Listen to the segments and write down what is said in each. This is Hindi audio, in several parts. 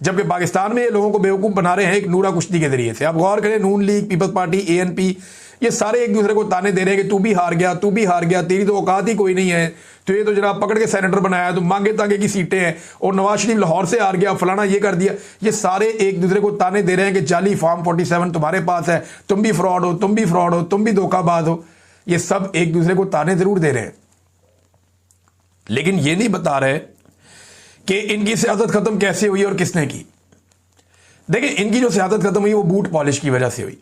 जबकि पाकिस्तान में ये लोगों को बेवकूफ बना रहे हैं एक नूरा कुश्ती के जरिए से। आप गौर करें, नून लीग, पीपल्स पार्टी, एएनपी, ये सारे एक दूसरे को ताने दे रहे हैं कि तू भी हार गया, तू भी हार गया, तेरी तो औकात ही कोई नहीं है, तो ये तो जनाब पकड़ के सेनेटर बनाया, तो मांगे तांगे की सीटें हैं, और नवाज शरीफ लाहौर से हार गया, फलाना ये कर दिया। ये सारे एक दूसरे को ताने दे रहे हैं कि जाली फॉर्म 47 तुम्हारे पास है, तुम भी फ्रॉड हो, तुम भी फ्रॉड हो, तुम भी धोखाबाज हो। ये सब एक दूसरे को ताने जरूर दे रहे हैं, लेकिन ये नहीं बता रहे कि इनकी सियासत खत्म कैसे हुई और किसने की। देखिए, इनकी जो सियासत खत्म हुई वो बूट पॉलिश की वजह से हुई।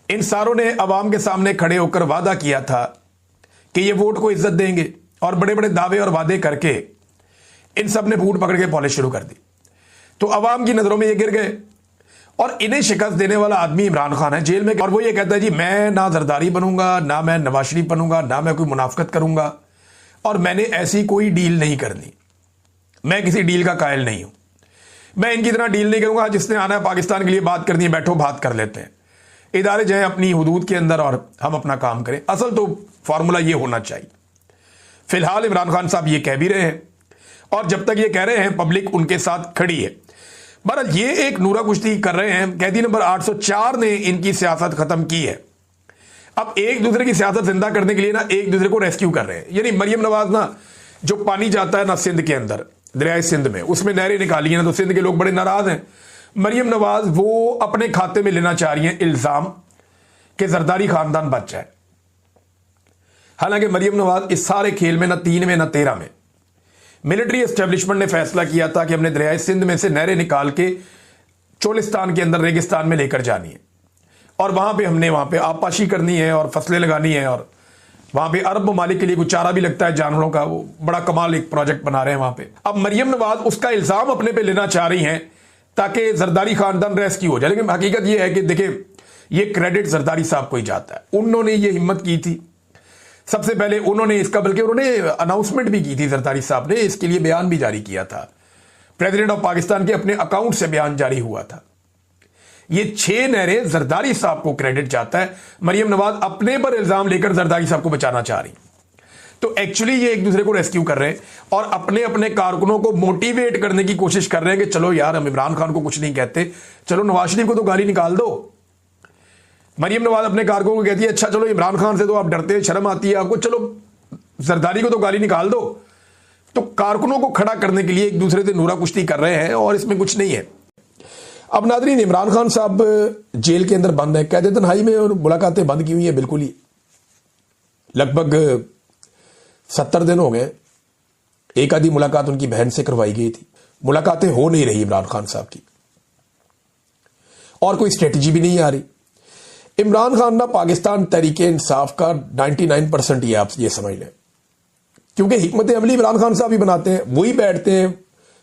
इन सारों ने अवाम के सामने खड़े होकर वादा किया था कि ये वोट को इज्जत देंगे, और बड़े बड़े दावे और वादे करके इन सब ने बूट पकड़ के पॉलिश शुरू कर दी। तो अवाम की नजरों में ये गिर गए, और इन्हें शिकस्त देने वाला आदमी इमरान खान है जेल में। और वो ये कहता है जी मैं ना जरदारी बनूंगा, ना मैं नवाज शरीफ बनूंगा, ना मैं कोई मुनाफकत करूंगा, और मैंने ऐसी कोई डील नहीं करनी, मैं किसी डील का कायल नहीं हूं, मैं इनकी तरह डील नहीं करूंगा। जिसने आना है पाकिस्तान के लिए बात करनी है, बैठो बात कर लेते हैं, इदारे जाएं अपनी हुदूद के अंदर और हम अपना काम करें। असल तो फॉर्मूला ये होना चाहिए। फिलहाल इमरान खान साहब ये कह भी रहे हैं, और जब तक ये कह रहे हैं पब्लिक उनके साथ खड़ी है। बहरहाल ये एक नूरा कुश्ती कर रहे हैं। कैदी नंबर 804 ने इनकी सियासत खत्म की है। अब एक दूसरे की सियासत जिंदा करने के लिए ना एक दूसरे को रेस्क्यू कर रहे हैं। यानी मरियम नवाज ना, जो पानी जाता है ना सिंध के अंदर, दरियाए सिंध में, उसमें नहरें निकाली हैं ना, तो सिंध के लोग बड़े नाराज हैं। मरियम नवाज वो अपने खाते में लेना चाह रही हैं इल्जाम कि जरदारी खानदान बच जाए। हालांकि मरियम नवाज इस सारे खेल में ना 3 में ना 13 में, मिलिट्री एस्टेब्लिशमेंट ने फैसला किया था कि हमने दरियाए सिंध में से नहरें निकाल के चोलिस्तान के अंदर रेगिस्तान में लेकर जानी है, और वहां पे हमने वहां पे आबपाशी करनी है और फसलें लगानी है, और वहां पे अरब ममालिक के लिए कुछ चारा भी लगता है जानवरों का। वो बड़ा कमाल एक प्रोजेक्ट बना रहे हैं वहां पे। अब मरियम नवाज उसका इल्जाम अपने पे लेना चाह रही हैं ताकि जरदारी खानदान रेस्क्यू हो जाए। लेकिन हकीकत यह है कि देखिए, ये क्रेडिट जरदारी साहब को ही जाता है। उन्होंने ये हिम्मत की थी सबसे पहले, उन्होंने इसका, बल्कि उन्होंने अनाउंसमेंट भी की थी, जरदारी साहब ने इसके लिए बयान भी जारी किया था। प्रेसिडेंट ऑफ पाकिस्तान के अपने अकाउंट से बयान जारी हुआ था। ये 6 नहरें जरदारी साहब को क्रेडिट जाता है। मरियम नवाज अपने पर इल्जाम लेकर जरदारी साहब को बचाना चाह रही। तो एक्चुअली ये एक दूसरे को रेस्क्यू कर रहे हैं और अपने अपने कारकुनों को मोटिवेट करने की कोशिश कर रहे हैं कि चलो यार, हम इमरान खान को कुछ नहीं कहते, चलो नवाज शरीफ को तो गाली निकाल दो। मरियम नवाज अपने कारकुनों को कहती है अच्छा चलो इमरान खान से तो आप डरते हैं, शर्म आती है आपको, चलो जरदारी को तो गाली निकाल दो। तो कारकुनों को खड़ा करने के लिए एक दूसरे से नूरा कुश्ती कर रहे हैं, और इसमें कुछ नहीं है। अब नादरीन, इमरान खान साहब जेल के अंदर बंद है, कैद तन्हाई में, और मुलाकातें बंद की हुई है बिल्कुल ही। लगभग 70 दिन हो गए। एक आधी मुलाकात उनकी बहन से करवाई गई थी। मुलाकातें हो नहीं रही इमरान खान साहब की, और कोई स्ट्रेटजी भी नहीं आ रही। इमरान खान ना पाकिस्तान तहरीके इंसाफ का 99% ही आप ये समझ लें, क्योंकि हिकमत अमली इमरान खान साहब ही बनाते हैं, वही बैठते हैं,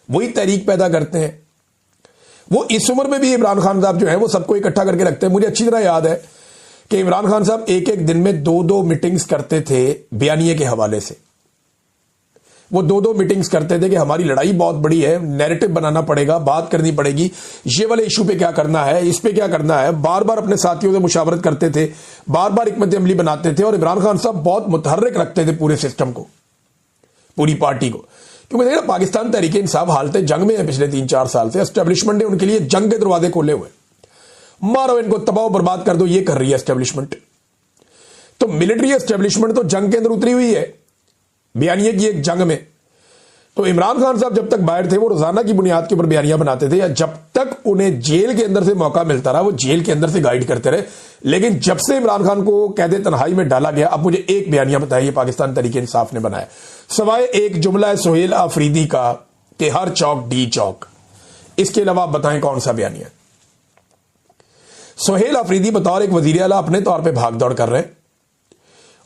वही तहरीक पैदा करते हैं। वो इस उम्र में भी इमरान खान साहब जो है वो सबको इकट्ठा करके रखते हैं। मुझे अच्छी तरह याद है कि इमरान खान साहब एक एक दिन में 2-2 मीटिंग्स करते थे बयानिए के हवाले से। वो 2-2 मीटिंग्स करते थे कि हमारी लड़ाई बहुत बड़ी है, नैरेटिव बनाना पड़ेगा, बात करनी पड़ेगी, ये वाले इशू पे क्या करना है, इस पे क्या करना है। बार बार अपने साथियों से मुशावरत करते थे, बार बार हिकमत अमली बनाते थे, और इमरान खान साहब बहुत मुतहर्रिक रखते थे पूरे सिस्टम को, पूरी पार्टी को। क्योंकि देखिए, पाकिस्तान तहरीके इंसाफ हालत जंग में है पिछले 3-4 साल से। एस्टेब्लिशमेंट ने उनके लिए जंग के दरवाजे खोले हुए, मारो इनको, तबाह बर्बाद कर दो, ये कर रही है एस्टेब्लिशमेंट। तो मिलिट्री एस्टेब्लिशमेंट तो जंग के अंदर उतरी हुई है, बयानिए की एक जंग में। तो इमरान खान साहब जब तक बाहर थे वो रोजाना की बुनियाद के ऊपर बयानियां बनाते थे, या जब तक उन्हें जेल के अंदर से मौका मिलता रहा वो जेल के अंदर से गाइड करते रहे। लेकिन जब से इमरान खान को कैद तन्हाई में डाला गया, अब मुझे एक बयानिया बताइए पाकिस्तान तहरीके इंसाफ ने बनाया, सवाए एक जुमला है सोहेल आफरीदी का कि हर चौक डी चौक, इसके अलावा आप बताएं कौन सा बयानिया। सोहेल आफरीदी बतौर एक वजीर आला अपने तौर पर भाग दौड़ कर रहे हैं,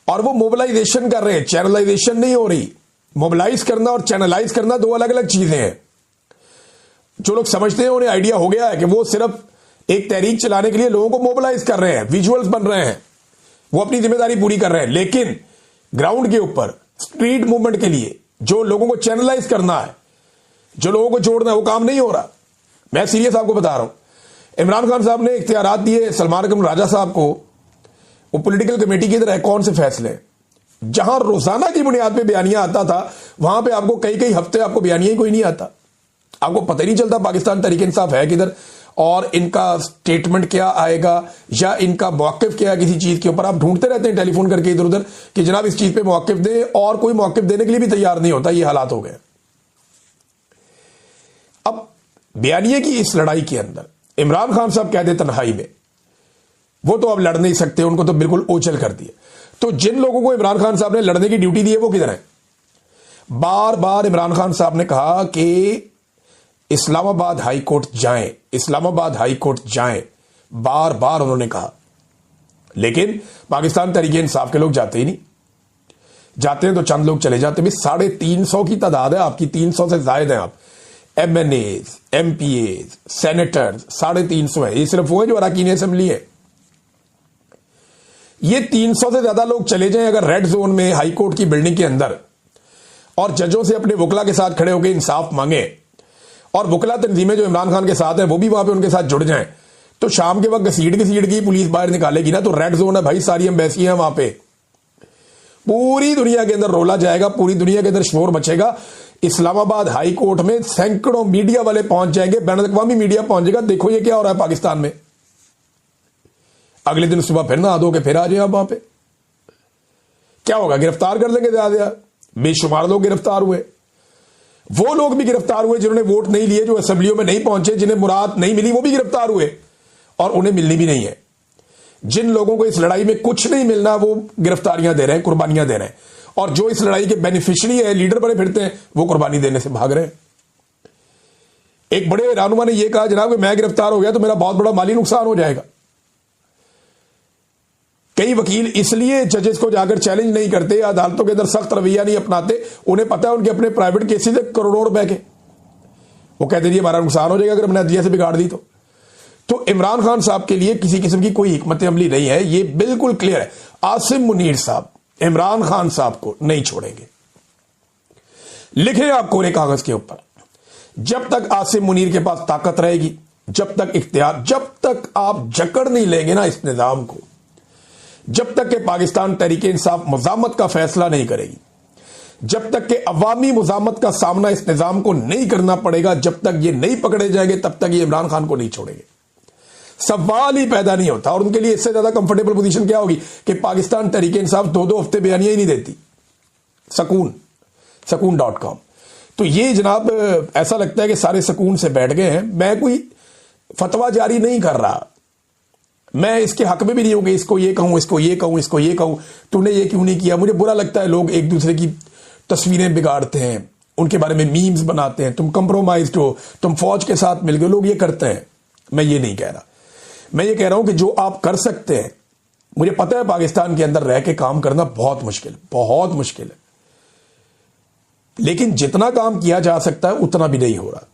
और वो मोबिलाइजेशन कर रहे हैं, चैनलाइजेशन नहीं हो रही। मोबिलाइज करना और चैनलाइज करना 2 अलग अलग चीजें हैं। जो लोग समझते हैं उन्हें आइडिया हो गया है कि वो सिर्फ एक तहरीक चलाने के लिए लोगों को मोबिलाइज कर रहे हैं, विजुअल्स बन रहे हैं, वो अपनी जिम्मेदारी पूरी कर रहे हैं। लेकिन ग्राउंड के ऊपर स्ट्रीट मूवमेंट के लिए जो लोगों को चैनलाइज करना है, जो लोगों को जोड़ना है, वो काम नहीं हो रहा। मैं सीरियस आपको बता रहा हूं। इमरान खान साहब ने इख्तियारात दिए सलमान अकरम राजा साहब को, वो पॉलिटिकल कमेटी की तरह कौन से फैसले, जहां रोजाना की बुनियाद पे बयानिया आता था, वहां पे आपको कई कई हफ्ते आपको बयानिया ही कोई नहीं आता। आपको पता ही नहीं चलता पाकिस्तान तहरीक इंसाफ है किधर, और इनका स्टेटमेंट क्या आएगा या इनका मौक़िफ़ क्या है किसी चीज के ऊपर। आप ढूंढते रहते हैं टेलीफोन करके इधर उधर कि जनाब इस चीज पे मौक़िफ़ दें, और कोई मौक़िफ़ देने के लिए भी तैयार नहीं होता। ये हालात हो गए। अब बयानिए की इस लड़ाई के अंदर इमरान खान साहब कह दे तन्हाई में, वो तो अब लड़ नहीं सकते, उनको तो बिल्कुल ओझल कर दिया। तो जिन लोगों को इमरान खान साहब ने लड़ने की ड्यूटी दी है वो किधर है? बार बार इमरान खान साहब ने कहा कि इस्लामाबाद हाई कोर्ट जाएं, इस्लामाबाद हाई कोर्ट जाएं, बार बार उन्होंने कहा, लेकिन पाकिस्तान तहरीक इंसाफ के लोग जाते ही नहीं। जाते हैं तो चंद लोग चले जाते हैं। 350 की तादाद है आपकी, 300 से ज्यादा हैं आप। MNAs, MPAs, सेनेटर्स 350 है। ये सिर्फ वो है जो अरकान असेंबली है। ये 300 से ज्यादा लोग चले जाएं अगर रेड जोन में हाई कोर्ट की बिल्डिंग के अंदर, और जजों से अपने वकला के साथ खड़े होकर इंसाफ मांगे, और वकला तंजीमें जो इमरान खान के साथ हैं वो भी वहां पे उनके साथ जुड़ जाएं, तो शाम के वक्त घसीट की पुलिस बाहर निकालेगी ना, तो रेड जोन है भाई, सारी एम्बेसी है वहां पे। पूरी दुनिया के अंदर रोला जाएगा, पूरी दुनिया के अंदर शोर मचेगा। इस्लामाबाद हाई कोर्ट में सैकड़ों मीडिया वाले पहुंच जाएंगे, बैन अवी मीडिया पहुंच जाएगा, देखो ये क्या हो रहा है पाकिस्तान में। अगले दिन सुबह फिर नहा धो के फिर आ जाए आप वहां पे। क्या होगा? गिरफ्तार कर देंगे ज्यादा। बेशुमार लोग गिरफ्तार हुए। वो लोग भी गिरफ्तार हुए जिन्होंने वोट नहीं लिए, जो असेंबलियों में नहीं पहुंचे, जिन्हें मुराद नहीं मिली, वो भी गिरफ्तार हुए, और उन्हें मिलनी भी नहीं है। जिन लोगों को इस लड़ाई में कुछ नहीं मिलना वो गिरफ्तारियां दे रहे हैं, कुर्बानियां दे रहे हैं, और जो इस लड़ाई के बेनिफिशियरी है, लीडर बने फिरते हैं, वो कुर्बानी देने से भाग रहे हैं। एक बड़े रहनुमा ने यह कहा जनाब कि मैं गिरफ्तार हो गया तो मेरा बहुत बड़ा माली नुकसान हो जाएगा। कई वकील इसलिए जजेस को जाकर चैलेंज नहीं करते, अदालतों के अंदर सख्त रवैया नहीं अपनाते, उन्हें पता है उनके अपने प्राइवेट केसेस है करोड़ों रुपए के। वो कहते जी हमारा नुकसान हो जाएगा अगर हमने अदलिया से बिगाड़ दी तो इमरान खान साहब के लिए किसी किस्म की कोई हिकमत अमली नहीं है। ये बिल्कुल क्लियर है। आसिम मुनीर साहब इमरान खान साहब को नहीं छोड़ेंगे। लिखे आप कोरे कागज के ऊपर, जब तक आसिम मुनीर के पास ताकत रहेगी, जब तक इख्तियार, जब तक आप जकड़ नहीं लेंगे ना इस निजाम को, जब तक कि पाकिस्तान तहरीक इंसाफ मुजामत का फैसला नहीं करेगी, जब तक कि अवामी मुजामत का सामना इस निजाम को नहीं करना पड़ेगा, जब तक ये नहीं पकड़े जाएंगे, तब तक ये इमरान खान को नहीं छोड़ेंगे। सवाल ही पैदा नहीं होता। और उनके लिए इससे ज्यादा कंफर्टेबल पोजीशन क्या होगी कि पाकिस्तान तहरीक इंसाफ 2-2 हफ्ते बयानियां ही नहीं देती। सकून.com। तो ये जनाब ऐसा लगता है कि सारे सकून से बैठ गए हैं। मैं कोई फतवा जारी नहीं कर रहा, मैं इसके हक में भी नहीं हूं कि इसको ये कहूं, इसको ये कहूं, इसको ये कहूं, तूने ये क्यों नहीं किया। मुझे बुरा लगता है लोग एक दूसरे की तस्वीरें बिगाड़ते हैं, उनके बारे में मीम्स बनाते हैं, तुम कंप्रोमाइज्ड हो, तुम फौज के साथ मिल गए, लोग ये करते हैं। मैं ये नहीं कह रहा, मैं ये कह रहा हूं कि जो आप कर सकते हैं, मुझे पता है पाकिस्तान के अंदर रह के काम करना बहुत मुश्किल है, लेकिन जितना काम किया जा सकता है उतना भी नहीं हो रहा।